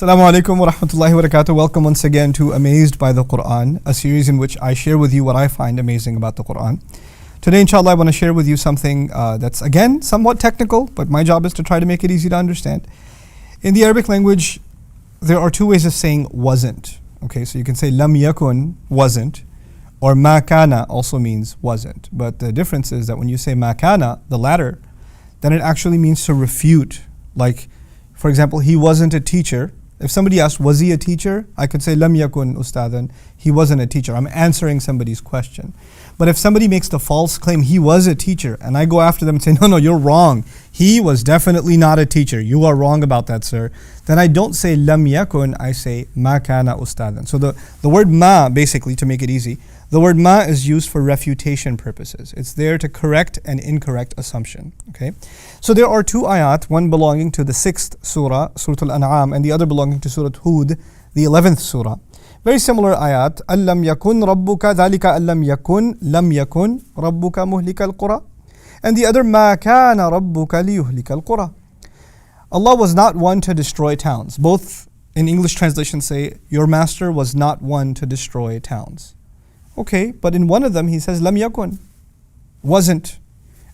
Assalamu alaikum wa rahmatullahi wa barakatuh. Welcome once again to Amazed by the Quran, a series in which I share with you what I find amazing about the Quran. Today, inshallah, I want to share with you something that's again somewhat technical, but my job is to try to make it easy to understand. In the Arabic language, there are two ways of saying wasn't. Okay, so you can say lam yakun, wasn't, or ma kana also means wasn't. But the difference is that when you say ma kana, the latter, then it actually means to refute. Like, for example, he wasn't a teacher. If somebody asked, was he a teacher? I could say, lam yakun ustadan, he wasn't a teacher. I'm answering somebody's question. But if somebody makes the false claim, he was a teacher, and I go after them and say, no, you're wrong. He was definitely not a teacher. You are wrong about that, sir. Then I don't say lam yakun, I say ma kana ustadan. So the word ma, basically, to make it easy, the word ma is used for refutation purposes. It's there to correct an incorrect assumption. Okay. So there are two ayat, one belonging to the 6th surah, Surah Al-An'am, and the other belonging to Surah Hud, the 11th surah. Very similar ayat. أَلَّمْ يَكُنْ رَبُّكَ ذَلِكَ أَلَّمْ يَكُنْ لَمْ يَكُنْ رَبُّكَ مُهْلِكَ الْقُرَى. And the other, مَا كَانَ رَبُّكَ لِيُهْلِكَ الْقُرَى. Allah was not one to destroy towns. Both in English translations say, your master was not one to destroy towns. Okay, but in one of them he says, لَمْ يَكُنْ, wasn't.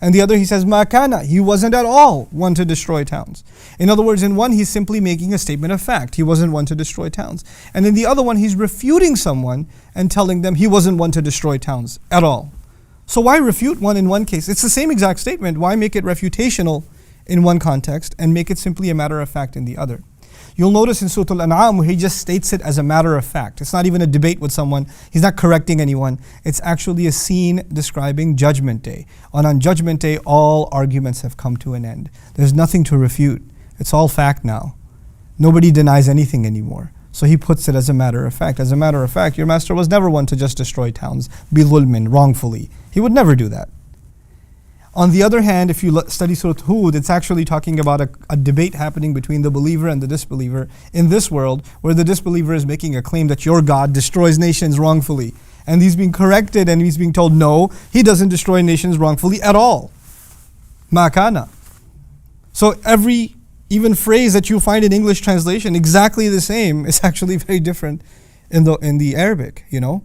And the other he says, ma kana, he wasn't at all one to destroy towns. In other words, in one he's simply making a statement of fact. He wasn't one to destroy towns. And in the other one he's refuting someone and telling them he wasn't one to destroy towns at all. So why refute one in one case? It's the same exact statement. Why make it refutational in one context and make it simply a matter of fact in the other? You'll notice in Surah Al-An'am where he just states it as a matter of fact. It's not even a debate with someone. He's not correcting anyone. It's actually a scene describing Judgment Day. And on Judgment Day, all arguments have come to an end. There's nothing to refute. It's all fact now. Nobody denies anything anymore. So he puts it as a matter of fact. As a matter of fact, your master was never one to just destroy towns, bi-dhulmin, wrongfully. He would never do that. On the other hand, if you study Surah Hud, it's actually talking about a debate happening between the believer and the disbeliever in this world, where the disbeliever is making a claim that your God destroys nations wrongfully. And he's being corrected and he's being told, no, he doesn't destroy nations wrongfully at all. Ma kana. So every even phrase that you find in English translation, exactly the same, is actually very different in the Arabic, you know.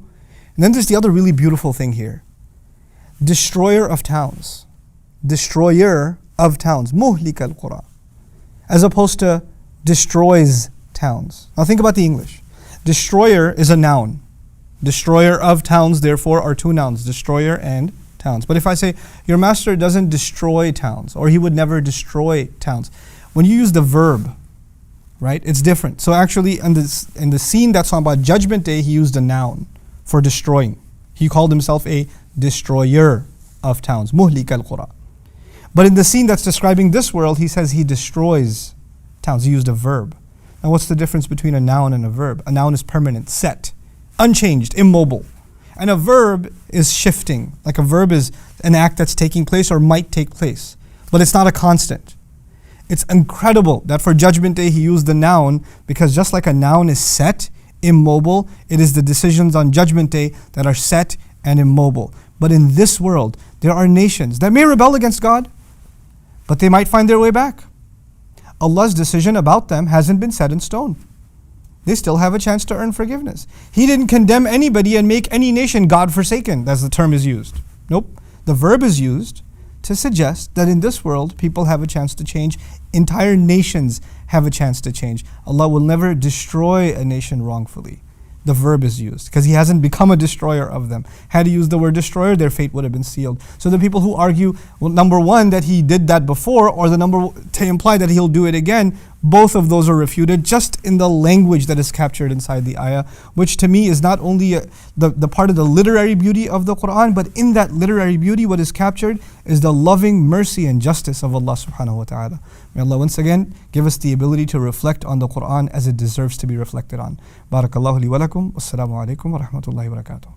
And then there's the other really beautiful thing here. Destroyer of towns. Destroyer of towns, muhlika al-qura, as opposed to destroys towns. Now think about the English. Destroyer is a noun. Destroyer of towns, therefore, are two nouns, destroyer and towns. But if I say, your master doesn't destroy towns, or he would never destroy towns, when you use the verb, right, it's different. So actually, in the scene that's on about Judgment Day, he used a noun for destroying. He called himself a destroyer of towns, muhlika al-qura. But in the scene that's describing this world, he says he destroys towns. He used a verb. Now what's the difference between a noun and a verb? A noun is permanent, set, unchanged, immobile. And a verb is shifting. Like a verb is an act that's taking place or might take place. But it's not a constant. It's incredible that for Judgment Day he used the noun, because just like a noun is set, immobile, it is the decisions on Judgment Day that are set and immobile. But in this world, there are nations that may rebel against God, but they might find their way back. Allah's decision about them hasn't been set in stone. They still have a chance to earn forgiveness. He didn't condemn anybody and make any nation God-forsaken, as the term is used. Nope. The verb is used to suggest that in this world, people have a chance to change. Entire nations have a chance to change. Allah will never destroy a nation wrongfully. The verb is used because he hasn't become a destroyer of them. Had he used the word destroyer, their fate would have been sealed. So the people who argue, well, number one, that he did that before, or to imply that he'll do it again, both of those are refuted just in the language that is captured inside the ayah, which to me is not only the part of the literary beauty of the Quran, but in that literary beauty, what is captured is the loving mercy and justice of Allah subhanahu wa ta'ala. May Allah once again give us the ability to reflect on the Quran as it deserves to be reflected on. Barakallahu li wa lakum. Wassalamu alaikum wa rahmatullahi wa barakatuh.